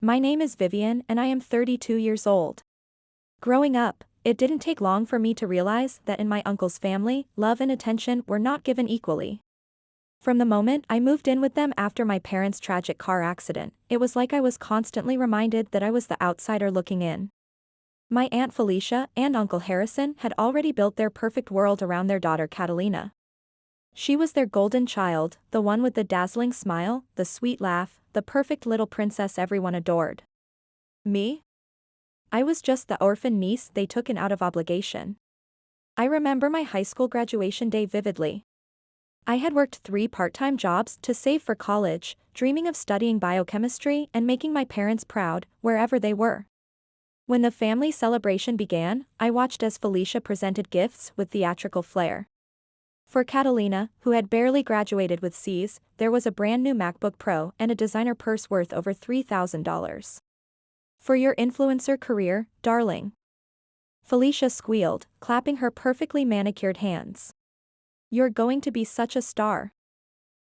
My name is Vivian and I am 32 years old. Growing up, it didn't take long for me to realize that in my uncle's family, love and attention were not given equally. From the moment I moved in with them after my parents' tragic car accident, it was like I was constantly reminded that I was the outsider looking in. My Aunt Felicia and Uncle Harrison had already built their perfect world around their daughter Catalina. She was their golden child, the one with the dazzling smile, the sweet laugh, the perfect little princess everyone adored. Me? I was just the orphan niece they took in out of obligation. I remember my high school graduation day vividly. I had worked 3 part-time jobs to save for college, dreaming of studying biochemistry and making my parents proud, wherever they were. When the family celebration began, I watched as Felicia presented gifts with theatrical flair. For Catalina, who had barely graduated with C's, there was a brand new MacBook Pro and a designer purse worth over $3,000. For your influencer career, darling. Felicia squealed, clapping her perfectly manicured hands. You're going to be such a star.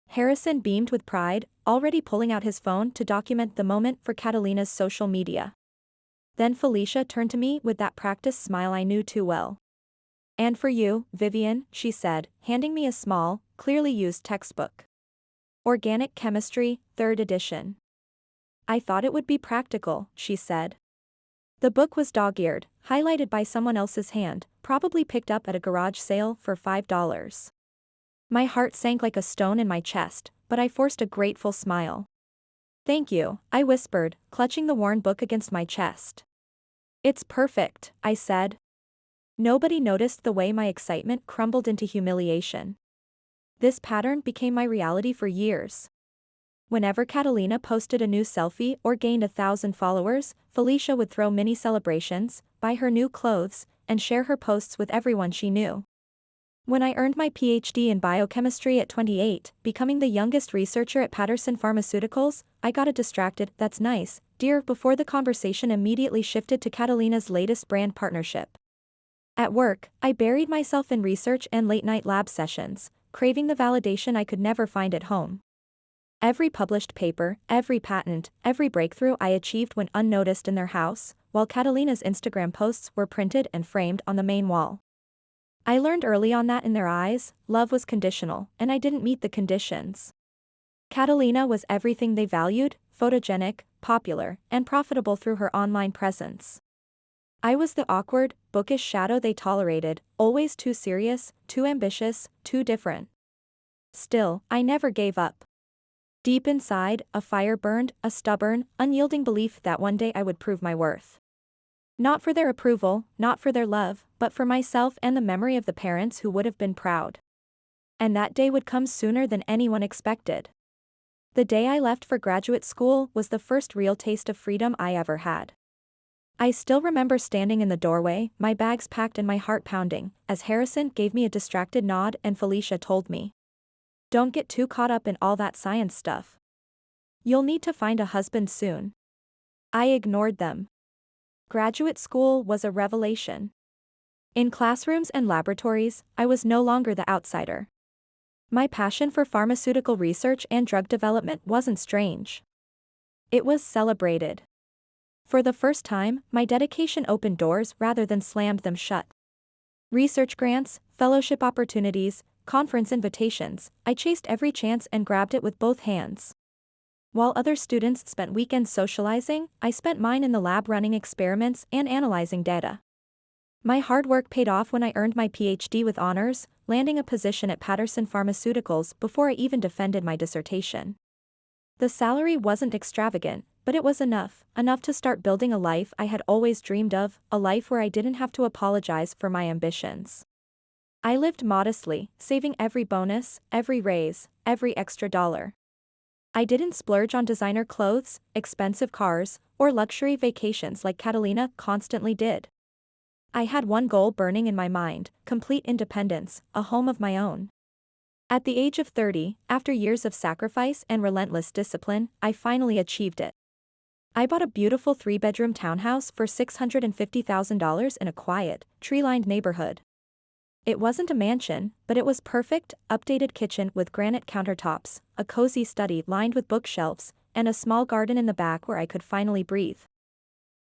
Harrison beamed with pride, already pulling out his phone to document the moment for Catalina's social media. Then Felicia turned to me with that practiced smile I knew too well. And for you, Vivian, she said, handing me a small, clearly used textbook. Organic Chemistry, 3rd edition. I thought it would be practical, she said. The book was dog-eared, highlighted by someone else's hand, probably picked up at a garage sale for $5. My heart sank like a stone in my chest, but I forced a grateful smile. Thank you, I whispered, clutching the worn book against my chest. It's perfect, I said. Nobody noticed the way my excitement crumbled into humiliation. This pattern became my reality for years. Whenever Catalina posted a new selfie or gained 1,000 followers, Felicia would throw mini celebrations, buy her new clothes, and share her posts with everyone she knew. When I earned my PhD in biochemistry at 28, becoming the youngest researcher at Patterson Pharmaceuticals, I got a distracted, "That's nice, dear," before the conversation immediately shifted to Catalina's latest brand partnership. At work, I buried myself in research and late-night lab sessions, craving the validation I could never find at home. Every published paper, every patent, every breakthrough I achieved went unnoticed in their house, while Catalina's Instagram posts were printed and framed on the main wall. I learned early on that in their eyes, love was conditional, and I didn't meet the conditions. Catalina was everything they valued: photogenic, popular, and profitable through her online presence. I was the awkward, bookish shadow they tolerated, always too serious, too ambitious, too different. Still, I never gave up. Deep inside, a fire burned, a stubborn, unyielding belief that one day I would prove my worth. Not for their approval, not for their love, but for myself and the memory of the parents who would have been proud. And that day would come sooner than anyone expected. The day I left for graduate school was the first real taste of freedom I ever had. I still remember standing in the doorway, my bags packed and my heart pounding, as Harrison gave me a distracted nod and Felicia told me, "Don't get too caught up in all that science stuff. You'll need to find a husband soon." I ignored them. Graduate school was a revelation. In classrooms and laboratories, I was no longer the outsider. My passion for pharmaceutical research and drug development wasn't strange. It was celebrated. For the first time, my dedication opened doors rather than slammed them shut. Research grants, fellowship opportunities, conference invitations, I chased every chance and grabbed it with both hands. While other students spent weekends socializing, I spent mine in the lab running experiments and analyzing data. My hard work paid off when I earned my PhD with honors, landing a position at Patterson Pharmaceuticals before I even defended my dissertation. The salary wasn't extravagant, but it was enough to start building a life I had always dreamed of, a life where I didn't have to apologize for my ambitions. I lived modestly, saving every bonus, every raise, every extra dollar. I didn't splurge on designer clothes, expensive cars, or luxury vacations like Catalina constantly did. I had one goal burning in my mind: complete independence, a home of my own. At the age of 30, after years of sacrifice and relentless discipline, I finally achieved it. I bought a beautiful 3-bedroom townhouse for $650,000 in a quiet, tree-lined neighborhood. It wasn't a mansion, but it was perfect: updated kitchen with granite countertops, a cozy study lined with bookshelves, and a small garden in the back where I could finally breathe.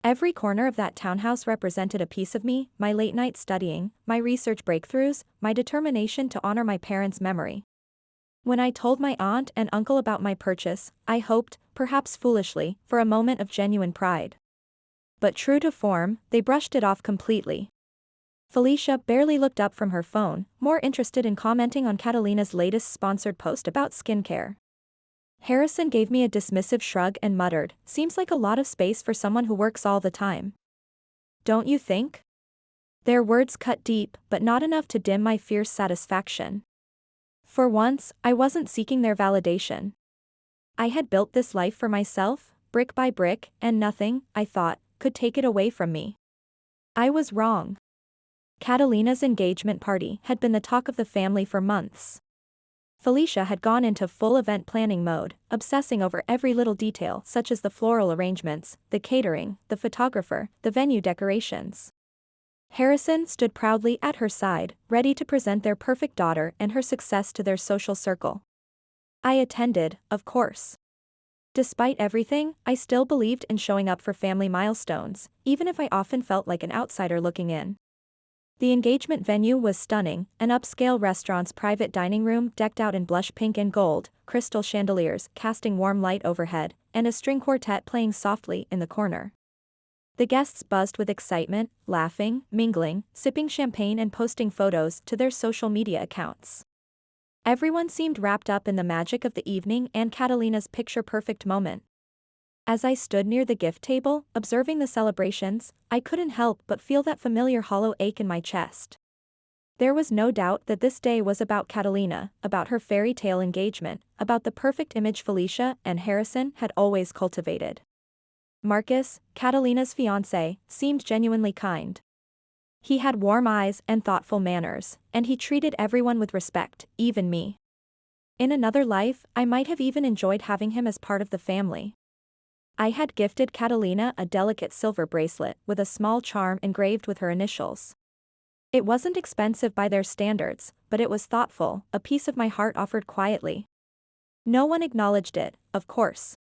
Every corner of that townhouse represented a piece of me, my late night studying, my research breakthroughs, my determination to honor my parents' memory. When I told my aunt and uncle about my purchase, I hoped, perhaps foolishly, for a moment of genuine pride. But true to form, they brushed it off completely. Felicia barely looked up from her phone, more interested in commenting on Catalina's latest sponsored post about skincare. Harrison gave me a dismissive shrug and muttered, "Seems like a lot of space for someone who works all the time. Don't you think?" Their words cut deep, but not enough to dim my fierce satisfaction. For once, I wasn't seeking their validation. I had built this life for myself, brick by brick, and nothing, I thought, could take it away from me. I was wrong. Catalina's engagement party had been the talk of the family for months. Felicia had gone into full event planning mode, obsessing over every little detail such as the floral arrangements, the catering, the photographer, the venue decorations. Harrison stood proudly at her side, ready to present their perfect daughter and her success to their social circle. I attended, of course. Despite everything, I still believed in showing up for family milestones, even if I often felt like an outsider looking in. The engagement venue was stunning, an upscale restaurant's private dining room decked out in blush pink and gold, crystal chandeliers casting warm light overhead, and a string quartet playing softly in the corner. The guests buzzed with excitement, laughing, mingling, sipping champagne and posting photos to their social media accounts. Everyone seemed wrapped up in the magic of the evening and Catalina's picture-perfect moment. As I stood near the gift table, observing the celebrations, I couldn't help but feel that familiar hollow ache in my chest. There was no doubt that this day was about Catalina, about her fairy tale engagement, about the perfect image Felicia and Harrison had always cultivated. Marcus, Catalina's fiancé, seemed genuinely kind. He had warm eyes and thoughtful manners, and he treated everyone with respect, even me. In another life, I might have even enjoyed having him as part of the family. I had gifted Catalina a delicate silver bracelet with a small charm engraved with her initials. It wasn't expensive by their standards, but it was thoughtful, a piece of my heart offered quietly. No one acknowledged it, of course.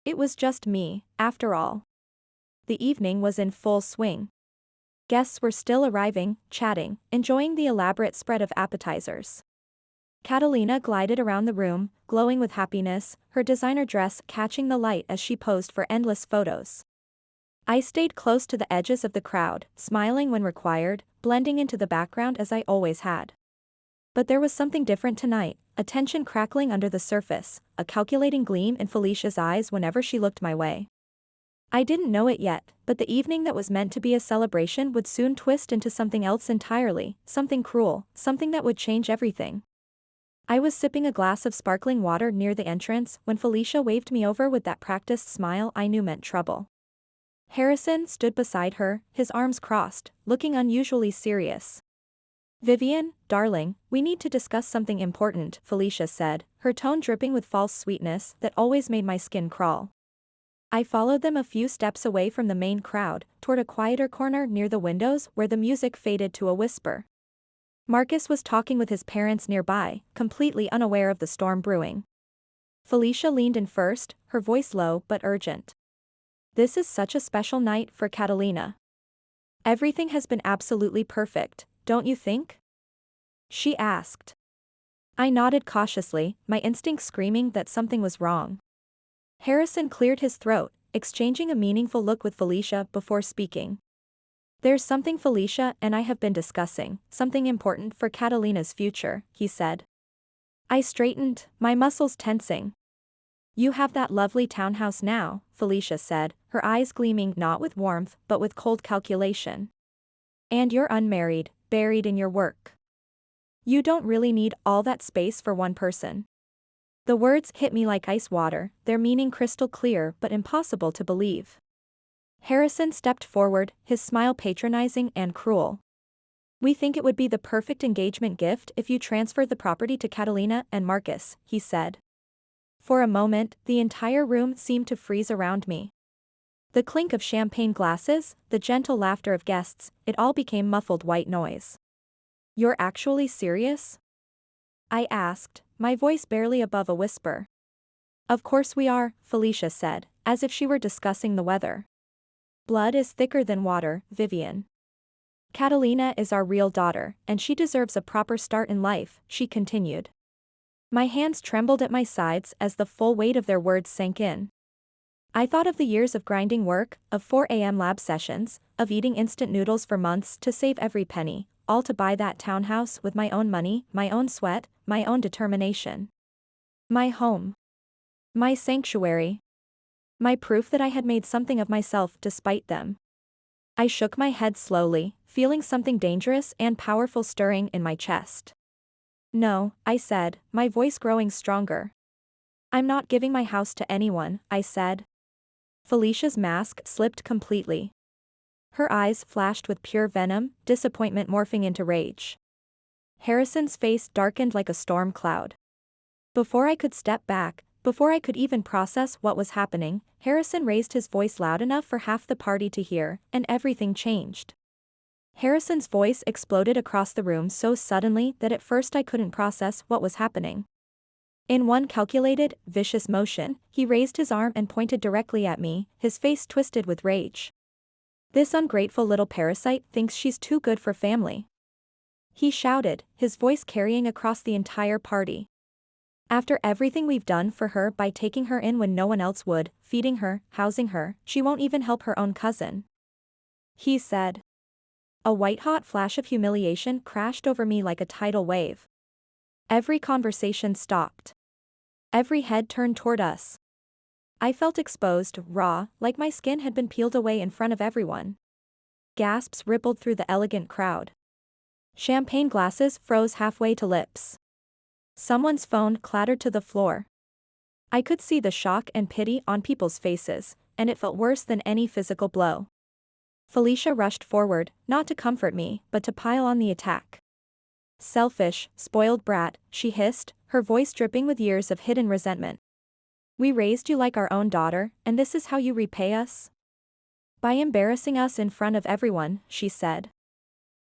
It was just me, after all. The evening was in full swing. Guests were still arriving, chatting, enjoying the elaborate spread of appetizers. Catalina glided around the room, glowing with happiness, her designer dress catching the light as she posed for endless photos. I stayed close to the edges of the crowd, smiling when required, blending into the background as I always had. But there was something different tonight, a tension crackling under the surface, a calculating gleam in Felicia's eyes whenever she looked my way. I didn't know it yet, but the evening that was meant to be a celebration would soon twist into something else entirely, something cruel, something that would change everything. I was sipping a glass of sparkling water near the entrance when Felicia waved me over with that practiced smile I knew meant trouble. Harrison stood beside her, his arms crossed, looking unusually serious. "Vivian, darling, we need to discuss something important," Felicia said, her tone dripping with false sweetness that always made my skin crawl. I followed them a few steps away from the main crowd, toward a quieter corner near the windows where the music faded to a whisper. Marcus was talking with his parents nearby, completely unaware of the storm brewing. Felicia leaned in first, her voice low but urgent. "This is such a special night for Catalina. Everything has been absolutely perfect, don't you think?" she asked. I nodded cautiously, my instinct screaming that something was wrong. Harrison cleared his throat, exchanging a meaningful look with Felicia before speaking. "There's something Felicia and I have been discussing, something important for Catalina's future," he said. I straightened, my muscles tensing. "You have that lovely townhouse now," Felicia said, her eyes gleaming not with warmth but with cold calculation. "And you're unmarried, buried in your work. You don't really need all that space for one person." The words hit me like ice water, their meaning crystal clear but impossible to believe. Harrison stepped forward, his smile patronizing and cruel. "We think it would be the perfect engagement gift if you transferred the property to Catalina and Marcus," he said. For a moment, the entire room seemed to freeze around me. The clink of champagne glasses, the gentle laughter of guests, it all became muffled white noise. "You're actually serious?" I asked, my voice barely above a whisper. Of course we are, Felicia said, as if she were discussing the weather. Blood is thicker than water, Vivian. Catalina is our real daughter, and she deserves a proper start in life, she continued. My hands trembled at my sides as the full weight of their words sank in. I thought of the years of grinding work, of 4 a.m. lab sessions, of eating instant noodles for months to save every penny, all to buy that townhouse with my own money, my own sweat, my own determination. My home. My sanctuary. My proof that I had made something of myself despite them. I shook my head slowly, feeling something dangerous and powerful stirring in my chest. No, I said, my voice growing stronger. I'm not giving my house to anyone, I said. Felicia's mask slipped completely. Her eyes flashed with pure venom, disappointment morphing into rage. Harrison's face darkened like a storm cloud. Before I could step back, before I could even process what was happening, Harrison raised his voice loud enough for half the party to hear, and everything changed. Harrison's voice exploded across the room so suddenly that at first I couldn't process what was happening. In one calculated, vicious motion, he raised his arm and pointed directly at me, his face twisted with rage. This ungrateful little parasite thinks she's too good for family. He shouted, his voice carrying across the entire party. After everything we've done for her by taking her in when no one else would, feeding her, housing her, she won't even help her own cousin. He said. A white-hot flash of humiliation crashed over me like a tidal wave. Every conversation stopped. Every head turned toward us. I felt exposed, raw, like my skin had been peeled away in front of everyone. Gasps rippled through the elegant crowd. Champagne glasses froze halfway to lips. Someone's phone clattered to the floor. I could see the shock and pity on people's faces, and it felt worse than any physical blow. Felicia rushed forward, not to comfort me, but to pile on the attack. Selfish, spoiled brat, she hissed, her voice dripping with years of hidden resentment. We raised you like our own daughter, and this is how you repay us? By embarrassing us in front of everyone, she said.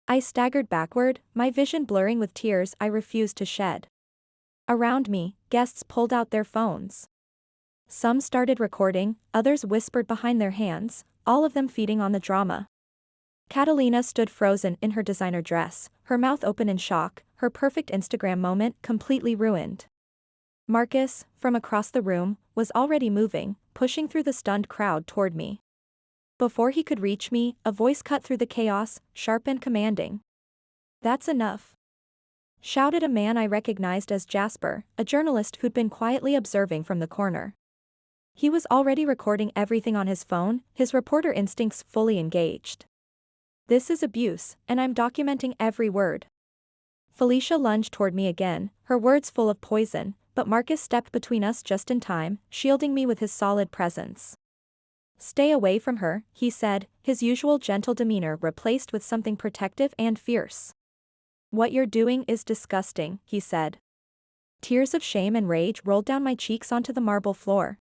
I staggered backward, my vision blurring with tears I refused to shed. Around me, guests pulled out their phones. Some started recording, others whispered behind their hands, all of them feeding on the drama. Catalina stood frozen in her designer dress, her mouth open in shock, her perfect Instagram moment completely ruined. Marcus, from across the room, was already moving, pushing through the stunned crowd toward me. Before he could reach me, a voice cut through the chaos, sharp and commanding. That's enough. Shouted a man I recognized as Jasper, a journalist who'd been quietly observing from the corner. He was already recording everything on his phone, his reporter instincts fully engaged. This is abuse, and I'm documenting every word. Felicia lunged toward me again, her words full of poison, but Marcus stepped between us just in time, shielding me with his solid presence. Stay away from her, he said, his usual gentle demeanor replaced with something protective and fierce. What you're doing is disgusting, he said. Tears of shame and rage rolled down my cheeks onto the marble floor.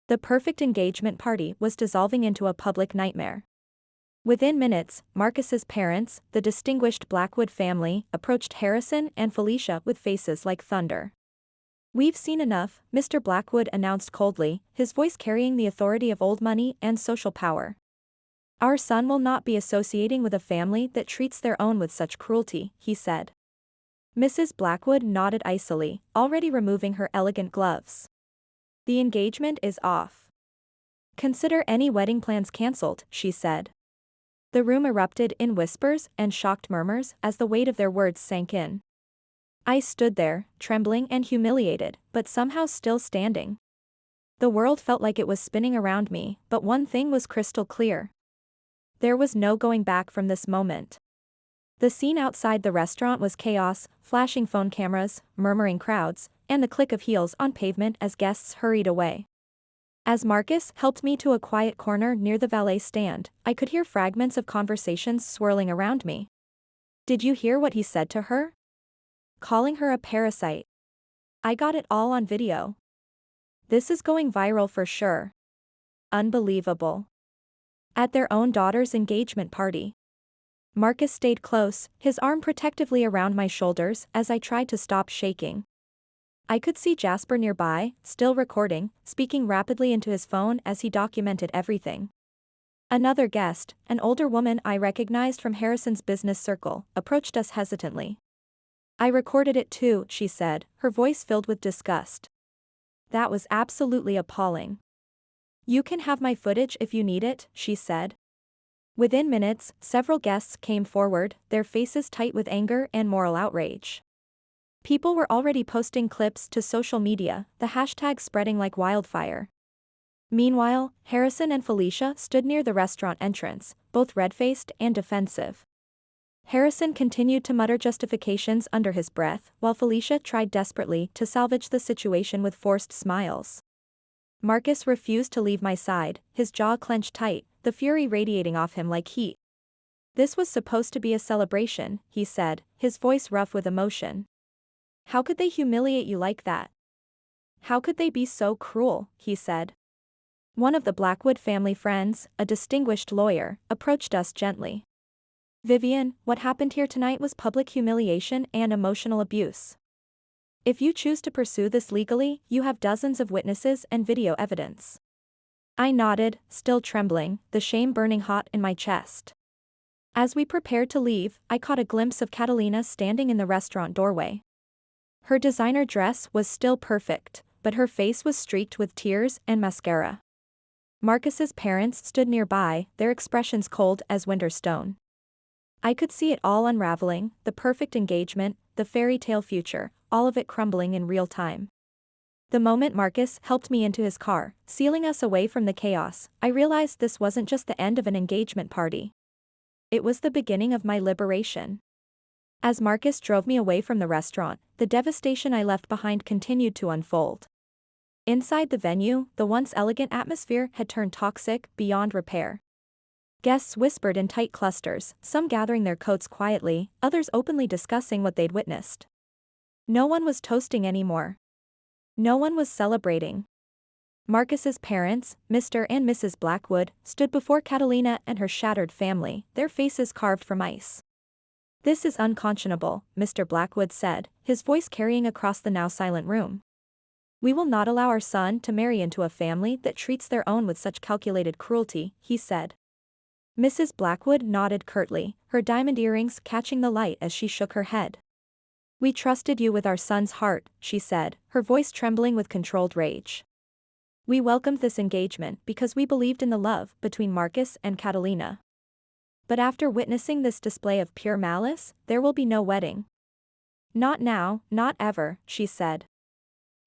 The perfect engagement party was dissolving into a public nightmare. Within minutes, Marcus's parents, the distinguished Blackwood family, approached Harrison and Felicia with faces like thunder. We've seen enough, Mr. Blackwood announced coldly, his voice carrying the authority of old money and social power. Our son will not be associating with a family that treats their own with such cruelty, he said. Mrs. Blackwood nodded icily, already removing her elegant gloves. The engagement is off. Consider any wedding plans cancelled, she said. The room erupted in whispers and shocked murmurs as the weight of their words sank in. I stood there, trembling and humiliated, but somehow still standing. The world felt like it was spinning around me, but one thing was crystal clear. There was no going back from this moment. The scene outside the restaurant was chaos, flashing phone cameras, murmuring crowds, and the click of heels on pavement as guests hurried away. As Marcus helped me to a quiet corner near the valet stand, I could hear fragments of conversations swirling around me. Did you hear what he said to her? Calling her a parasite. I got it all on video. This is going viral for sure. Unbelievable. At their own daughter's engagement party. Marcus stayed close, his arm protectively around my shoulders as I tried to stop shaking. I could see Jasper nearby, still recording, speaking rapidly into his phone as he documented everything. Another guest, an older woman I recognized from Harrison's business circle, approached us hesitantly. "I recorded it too," she said, her voice filled with disgust. "That was absolutely appalling." "You can have my footage if you need it," she said. Within minutes, several guests came forward, their faces tight with anger and moral outrage. People were already posting clips to social media, the hashtag spreading like wildfire. Meanwhile, Harrison and Felicia stood near the restaurant entrance, both red-faced and defensive. Harrison continued to mutter justifications under his breath, while Felicia tried desperately to salvage the situation with forced smiles. Marcus refused to leave my side, his jaw clenched tight, the fury radiating off him like heat. "This was supposed to be a celebration," he said, his voice rough with emotion. "How could they humiliate you like that? How could they be so cruel?" he said. One of the Blackwood family friends, a distinguished lawyer, approached us gently. "Vivian, what happened here tonight was public humiliation and emotional abuse. If you choose to pursue this legally, you have dozens of witnesses and video evidence." I nodded, still trembling, the shame burning hot in my chest. As we prepared to leave, I caught a glimpse of Catalina standing in the restaurant doorway. Her designer dress was still perfect, but her face was streaked with tears and mascara. Marcus's parents stood nearby, their expressions cold as winter stone. I could see it all unraveling, the perfect engagement, the fairy tale future, all of it crumbling in real time. The moment Marcus helped me into his car, sealing us away from the chaos, I realized this wasn't just the end of an engagement party. It was the beginning of my liberation. As Marcus drove me away from the restaurant, the devastation I left behind continued to unfold. Inside the venue, the once elegant atmosphere had turned toxic beyond repair. Guests whispered in tight clusters, some gathering their coats quietly, others openly discussing what they'd witnessed. No one was toasting anymore. No one was celebrating. Marcus's parents, Mr. and Mrs. Blackwood, stood before Catalina and her shattered family, their faces carved from ice. "This is unconscionable," Mr. Blackwood said, his voice carrying across the now silent room. "We will not allow our son to marry into a family that treats their own with such calculated cruelty," he said. Mrs. Blackwood nodded curtly, her diamond earrings catching the light as she shook her head. "We trusted you with our son's heart," she said, her voice trembling with controlled rage. "We welcomed this engagement because we believed in the love between Marcus and Catalina. But after witnessing this display of pure malice, there will be no wedding. Not now, not ever," she said.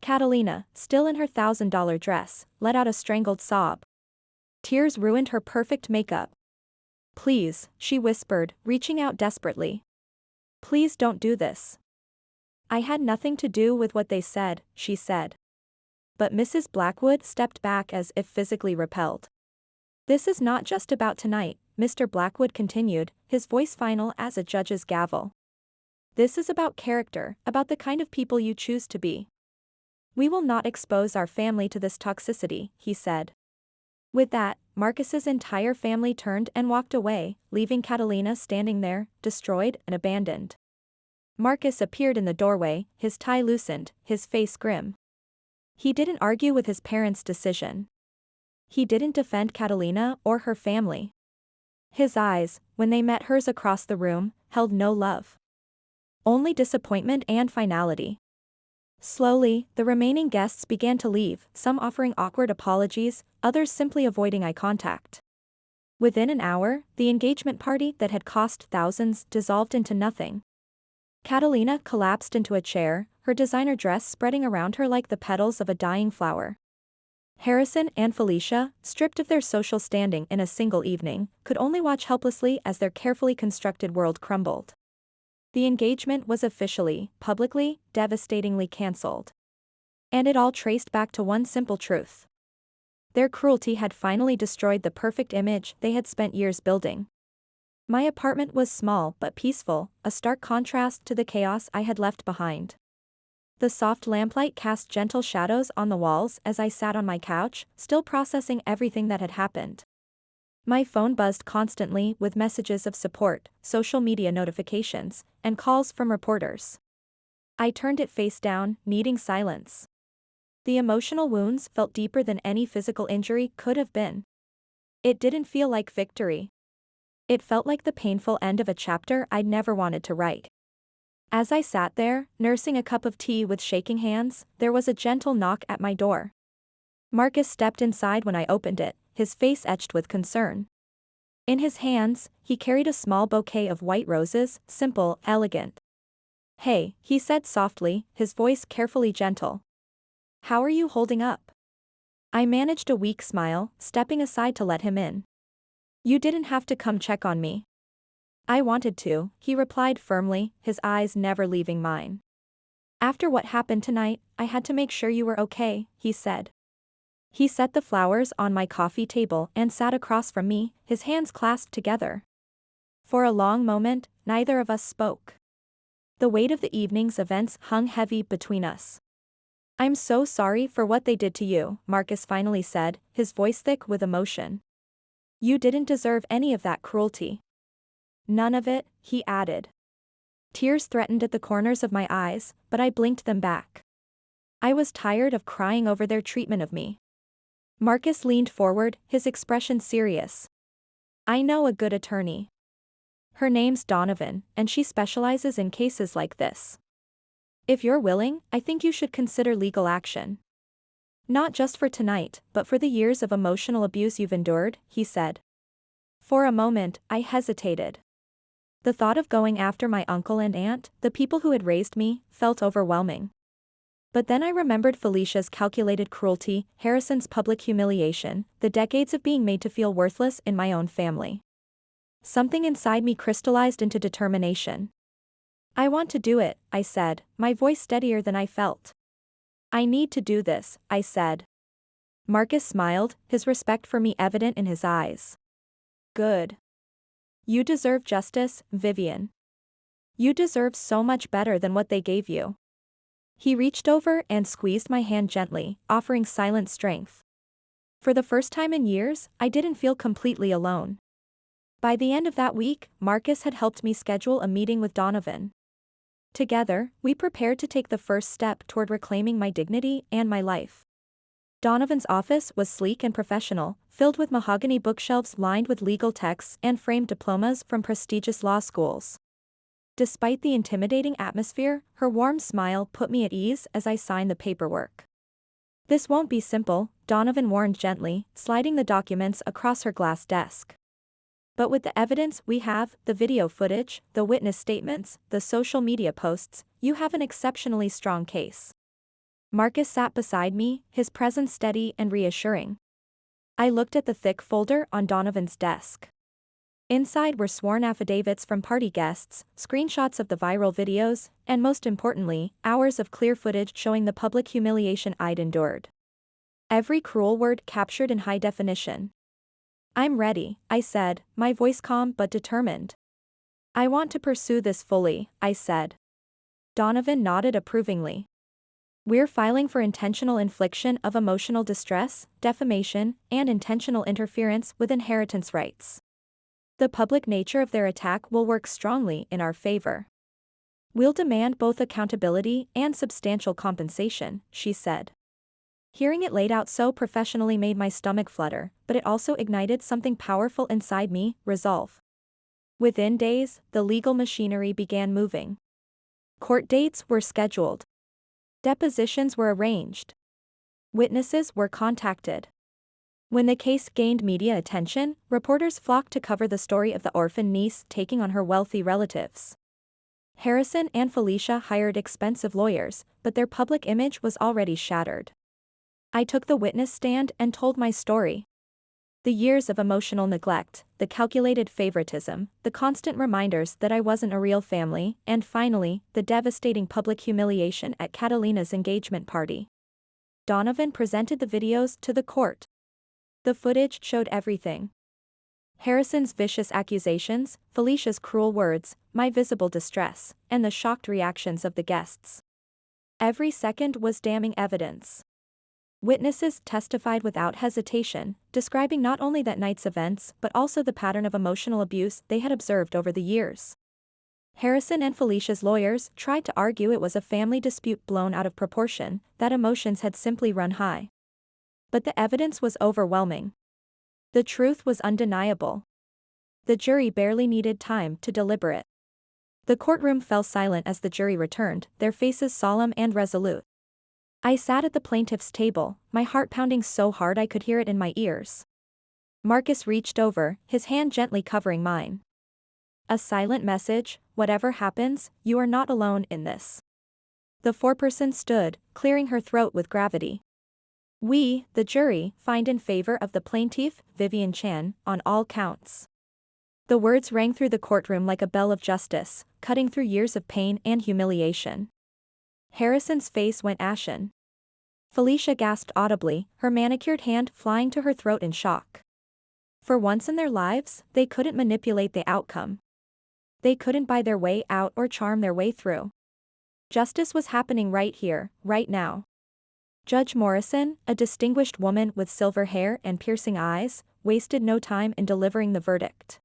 Catalina, still in her $1,000 dress, let out a strangled sob. Tears ruined her perfect makeup. "Please," she whispered, reaching out desperately. "Please don't do this." "I had nothing to do with what they said," she said. But Mrs. Blackwood stepped back as if physically repelled. "This is not just about tonight," Mr. Blackwood continued, his voice final as a judge's gavel. "This is about character, about the kind of people you choose to be. We will not expose our family to this toxicity," he said. With that, Marcus's entire family turned and walked away, leaving Catalina standing there, destroyed and abandoned. Marcus appeared in the doorway, his tie loosened, his face grim. He didn't argue with his parents' decision. He didn't defend Catalina or her family. His eyes, when they met hers across the room, held no love. Only disappointment and finality. Slowly, the remaining guests began to leave, some offering awkward apologies, others simply avoiding eye contact. Within an hour, the engagement party that had cost thousands dissolved into nothing. Catalina collapsed into a chair, her designer dress spreading around her like the petals of a dying flower. Harrison and Felicia, stripped of their social standing in a single evening, could only watch helplessly as their carefully constructed world crumbled. The engagement was officially, publicly, devastatingly cancelled. And it all traced back to one simple truth. Their cruelty had finally destroyed the perfect image they had spent years building. My apartment was small but peaceful, a stark contrast to the chaos I had left behind. The soft lamplight cast gentle shadows on the walls as I sat on my couch, still processing everything that had happened. My phone buzzed constantly with messages of support, social media notifications, and calls from reporters. I turned it face down, needing silence. The emotional wounds felt deeper than any physical injury could have been. It didn't feel like victory. It felt like the painful end of a chapter I'd never wanted to write. As I sat there, nursing a cup of tea with shaking hands, there was a gentle knock at my door. Marcus stepped inside when I opened it, his face etched with concern. In his hands, he carried a small bouquet of white roses, simple, elegant. "Hey," he said softly, his voice carefully gentle. "How are you holding up?" I managed a weak smile, stepping aside to let him in. "You didn't have to come check on me." "I wanted to," he replied firmly, his eyes never leaving mine. "After what happened tonight, I had to make sure you were okay," he said. He set the flowers on my coffee table and sat across from me, his hands clasped together. For a long moment, neither of us spoke. The weight of the evening's events hung heavy between us. "I'm so sorry for what they did to you," Marcus finally said, his voice thick with emotion. "You didn't deserve any of that cruelty." "None of it," he added. Tears threatened at the corners of my eyes, but I blinked them back. I was tired of crying over their treatment of me. Marcus leaned forward, his expression serious. "I know a good attorney. Her name's Donovan, and she specializes in cases like this. If you're willing, I think you should consider legal action. Not just for tonight, but for the years of emotional abuse you've endured," he said. For a moment, I hesitated. The thought of going after my uncle and aunt, the people who had raised me, felt overwhelming. But then I remembered Felicia's calculated cruelty, Harrison's public humiliation, the decades of being made to feel worthless in my own family. Something inside me crystallized into determination. "I want to do it," I said, my voice steadier than I felt. "I need to do this," I said. Marcus smiled, his respect for me evident in his eyes. "Good. You deserve justice, Vivian. You deserve so much better than what they gave you." He reached over and squeezed my hand gently, offering silent strength. For the first time in years, I didn't feel completely alone. By the end of that week, Marcus had helped me schedule a meeting with Donovan. Together, we prepared to take the first step toward reclaiming my dignity and my life. Donovan's office was sleek and professional, filled with mahogany bookshelves lined with legal texts and framed diplomas from prestigious law schools. Despite the intimidating atmosphere, her warm smile put me at ease as I signed the paperwork. "This won't be simple," Donovan warned gently, sliding the documents across her glass desk. "But with the evidence we have, the video footage, the witness statements, the social media posts, you have an exceptionally strong case." Marcus sat beside me, his presence steady and reassuring. I looked at the thick folder on Donovan's desk. Inside were sworn affidavits from party guests, screenshots of the viral videos, and most importantly, hours of clear footage showing the public humiliation I'd endured. Every cruel word captured in high definition. "I'm ready," I said, my voice calm but determined. "I want to pursue this fully," I said. Donovan nodded approvingly. "We're filing for intentional infliction of emotional distress, defamation, and intentional interference with inheritance rights. The public nature of their attack will work strongly in our favor. We'll demand both accountability and substantial compensation," she said. Hearing it laid out so professionally made my stomach flutter, but it also ignited something powerful inside me, resolve. Within days, the legal machinery began moving. Court dates were scheduled. Depositions were arranged. Witnesses were contacted. When the case gained media attention, reporters flocked to cover the story of the orphan niece taking on her wealthy relatives. Harrison and Felicia hired expensive lawyers, but their public image was already shattered. I took the witness stand and told my story. The years of emotional neglect, the calculated favoritism, the constant reminders that I wasn't a real family, and finally, the devastating public humiliation at Catalina's engagement party. Donovan presented the videos to the court. The footage showed everything. Harrison's vicious accusations, Felicia's cruel words, my visible distress, and the shocked reactions of the guests. Every second was damning evidence. Witnesses testified without hesitation, describing not only that night's events but also the pattern of emotional abuse they had observed over the years. Harrison and Felicia's lawyers tried to argue it was a family dispute blown out of proportion, that emotions had simply run high. But the evidence was overwhelming. The truth was undeniable. The jury barely needed time to deliberate. The courtroom fell silent as the jury returned, their faces solemn and resolute. I sat at the plaintiff's table, my heart pounding so hard I could hear it in my ears. Marcus reached over, his hand gently covering mine. A silent message: whatever happens, you are not alone in this. The foreperson stood, clearing her throat with gravity. We, the jury, find in favor of the plaintiff, Vivian Chan, on all counts. The words rang through the courtroom like a bell of justice, cutting through years of pain and humiliation. Harrison's face went ashen. Felicia gasped audibly, her manicured hand flying to her throat in shock. For once in their lives, they couldn't manipulate the outcome. They couldn't buy their way out or charm their way through. Justice was happening right here, right now. Judge Morrison, a distinguished woman with silver hair and piercing eyes, wasted no time in delivering the verdict.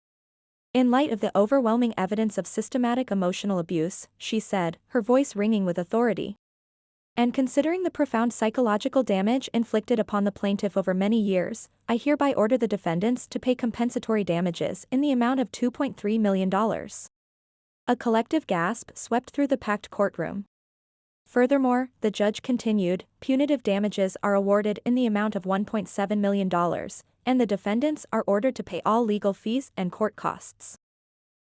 In light of the overwhelming evidence of systematic emotional abuse, she said, her voice ringing with authority. And considering the profound psychological damage inflicted upon the plaintiff over many years, I hereby order the defendants to pay compensatory damages in the amount of $2.3 million. A collective gasp swept through the packed courtroom. Furthermore, the judge continued, punitive damages are awarded in the amount of $1.7 million, and the defendants are ordered to pay all legal fees and court costs.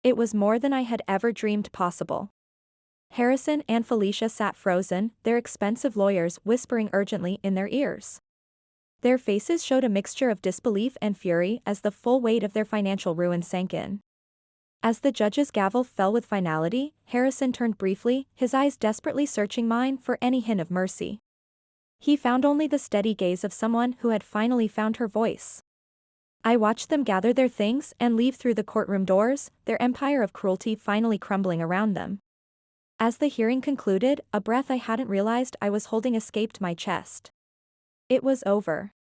It was more than I had ever dreamed possible. Harrison and Felicia sat frozen, their expensive lawyers whispering urgently in their ears. Their faces showed a mixture of disbelief and fury as the full weight of their financial ruin sank in. As the judge's gavel fell with finality, Harrison turned briefly, his eyes desperately searching mine for any hint of mercy. He found only the steady gaze of someone who had finally found her voice. I watched them gather their things and leave through the courtroom doors, their empire of cruelty finally crumbling around them. As the hearing concluded, a breath I hadn't realized I was holding escaped my chest. It was over.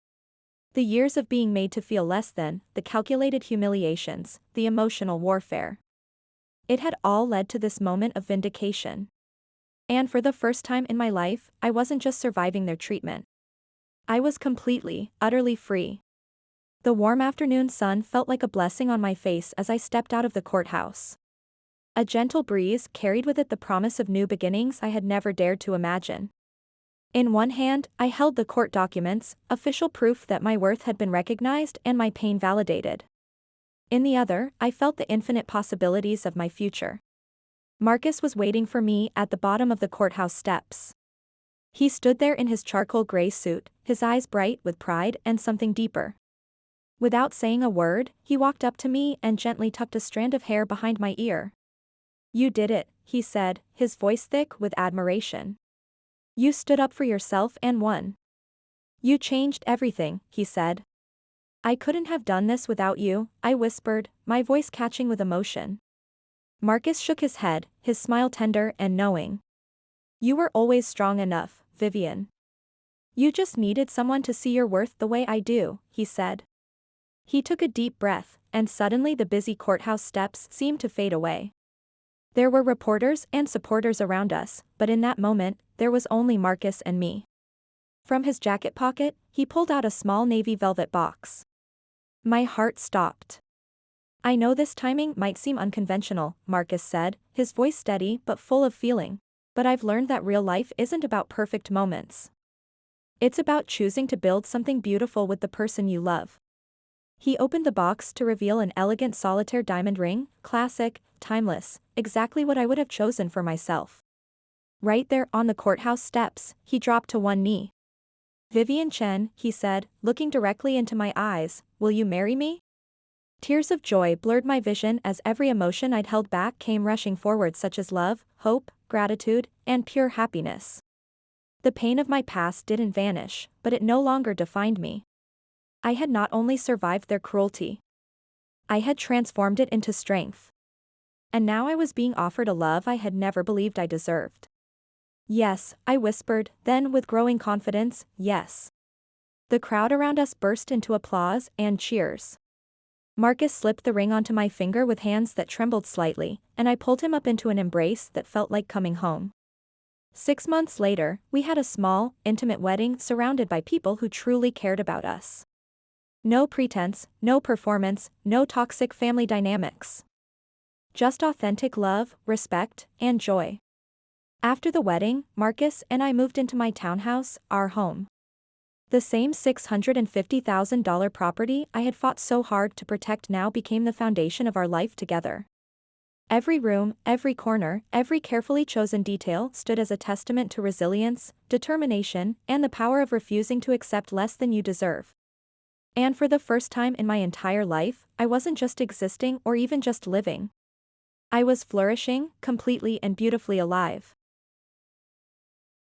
The years of being made to feel less than, the calculated humiliations, the emotional warfare. It had all led to this moment of vindication. And for the first time in my life, I wasn't just surviving their treatment. I was completely, utterly free. The warm afternoon sun felt like a blessing on my face as I stepped out of the courthouse. A gentle breeze carried with it the promise of new beginnings I had never dared to imagine. In one hand, I held the court documents, official proof that my worth had been recognized and my pain validated. In the other, I felt the infinite possibilities of my future. Marcus was waiting for me at the bottom of the courthouse steps. He stood there in his charcoal gray suit, his eyes bright with pride and something deeper. Without saying a word, he walked up to me and gently tucked a strand of hair behind my ear. "You did it," he said, his voice thick with admiration. "You stood up for yourself and won. You changed everything," he said. "I couldn't have done this without you," I whispered, my voice catching with emotion. Marcus shook his head, his smile tender and knowing. "You were always strong enough, Vivian. You just needed someone to see your worth the way I do," he said. He took a deep breath, and suddenly the busy courthouse steps seemed to fade away. There were reporters and supporters around us, but in that moment, there was only Marcus and me. From his jacket pocket, he pulled out a small navy velvet box. My heart stopped. "I know this timing might seem unconventional," Marcus said, his voice steady but full of feeling. "But I've learned that real life isn't about perfect moments. It's about choosing to build something beautiful with the person you love." He opened the box to reveal an elegant solitaire diamond ring, classic, timeless, exactly what I would have chosen for myself. Right there on the courthouse steps, he dropped to one knee. "Vivian Chen," he said, looking directly into my eyes, "will you marry me?" Tears of joy blurred my vision as every emotion I'd held back came rushing forward, such as love, hope, gratitude, and pure happiness. The pain of my past didn't vanish, but it no longer defined me. I had not only survived their cruelty, I had transformed it into strength. And now I was being offered a love I had never believed I deserved. "Yes," I whispered, then with growing confidence, "yes." The crowd around us burst into applause and cheers. Marcus slipped the ring onto my finger with hands that trembled slightly, and I pulled him up into an embrace that felt like coming home. 6 months later, we had a small, intimate wedding surrounded by people who truly cared about us. No pretense, no performance, no toxic family dynamics. Just authentic love, respect, and joy. After the wedding, Marcus and I moved into my townhouse, our home. The same $650,000 property I had fought so hard to protect now became the foundation of our life together. Every room, every corner, every carefully chosen detail stood as a testament to resilience, determination, and the power of refusing to accept less than you deserve. And for the first time in my entire life, I wasn't just existing or even just living. I was flourishing, completely and beautifully alive.